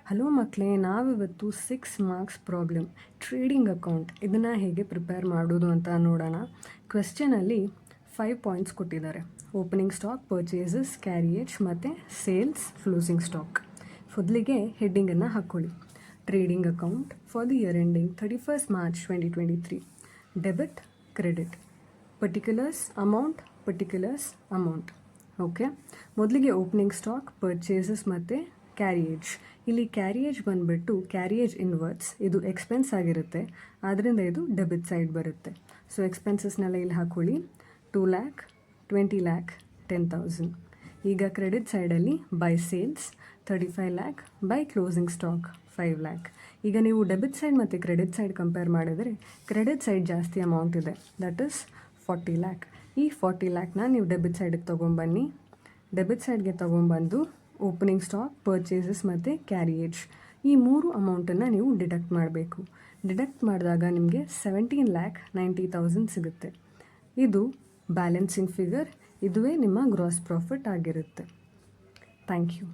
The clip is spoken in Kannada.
ಹಲೋ ಮಕ್ಕಳೇ, ನಾವಿವತ್ತು 6 ಮಾರ್ಕ್ಸ್ ಪ್ರಾಬ್ಲಮ್ ಟ್ರೇಡಿಂಗ್ ಅಕೌಂಟ್ ಇದನ್ನು ಹೇಗೆ ಪ್ರಿಪೇರ್ ಮಾಡೋದು ಅಂತ ನೋಡೋಣ. ಕ್ವೆಶ್ಚನಲ್ಲಿ 5 ಪಾಯಿಂಟ್ಸ್ ಕೊಟ್ಟಿದ್ದಾರೆ. ಓಪನಿಂಗ್ ಸ್ಟಾಕ್, ಪರ್ಚೇಸಸ್, ಕ್ಯಾರಿಯೇಜ್ ಮತ್ತು ಸೇಲ್ಸ್, ಕ್ಲೋಸಿಂಗ್ ಸ್ಟಾಕ್. ಮೊದಲಿಗೆ ಹೆಡ್ಡಿಂಗನ್ನು ಹಾಕ್ಕೊಳ್ಳಿ. Trading account for the year ending 31st March 2023. Debit, credit, particulars amount. Okay, ಮೊದಲಿಗೆ ಓಪನಿಂಗ್ ಸ್ಟಾಕ್, ಪರ್ಚೇಸಸ್ ಮತ್ತು ಕ್ಯಾರಿಯೇಜ್. ಇಲ್ಲಿ ಕ್ಯಾರಿಯೇಜ್ ಬಂದುಬಿಟ್ಟು ಕ್ಯಾರಿಯೇಜ್ ಇನ್ವರ್ಡ್ಸ್, ಇದು ಎಕ್ಸ್ಪೆನ್ಸ್ ಆಗಿರುತ್ತೆ, ಆದ್ದರಿಂದ ಇದು ಡೆಬಿಟ್ ಸೈಡ್ ಬರುತ್ತೆ. ಸೊ ಎಕ್ಸ್ಪೆನ್ಸಸ್ನೆಲ್ಲ ಇಲ್ಲಿ ಹಾಕ್ಕೊಳ್ಳಿ. 2 lakh, 20 lakh, 10,000. ಈಗ ಕ್ರೆಡಿಟ್ ಸೈಡಲ್ಲಿ by sales 35 lakh, by closing stock 5 lakh. ಈಗ ನೀವು ಡೆಬಿಟ್ ಸೈಡ್ ಮತ್ತು ಕ್ರೆಡಿಟ್ ಸೈಡ್ ಕಂಪೇರ್ ಮಾಡಿದರೆ ಕ್ರೆಡಿಟ್ ಸೈಡ್ ಜಾಸ್ತಿ ಅಮೌಂಟ್ ಇದೆ, ದಟ್ ಇಸ್ 40 lakh. ಈ 40 lakhನ ನೀವು ಡೆಬಿಟ್ ಸೈಡಿಗೆ ತೊಗೊಂಬನ್ನಿ. ಡೆಬಿಟ್ ಸೈಡ್ಗೆ ತೊಗೊಂಬಂದು ಓಪನಿಂಗ್ ಸ್ಟಾಕ್, ಪರ್ಚೇಸಸ್ ಮತ್ತು ಕ್ಯಾರಿಯೇಜ್ ಈ 3 ಅಮೌಂಟನ್ನು ನೀವು ಡಿಡಕ್ಟ್ ಮಾಡಬೇಕು. ಡಿಡಕ್ಟ್ ಮಾಡಿದಾಗ ನಿಮಗೆ 17,90,000 ಸಿಗುತ್ತೆ. ಇದು ಬ್ಯಾಲೆನ್ಸಿಂಗ್ ಫಿಗರ್, ಇದುವೇ ನಿಮ್ಮ ಗ್ರಾಸ್ ಪ್ರಾಫಿಟ್ ಆಗಿರುತ್ತೆ. Thank you.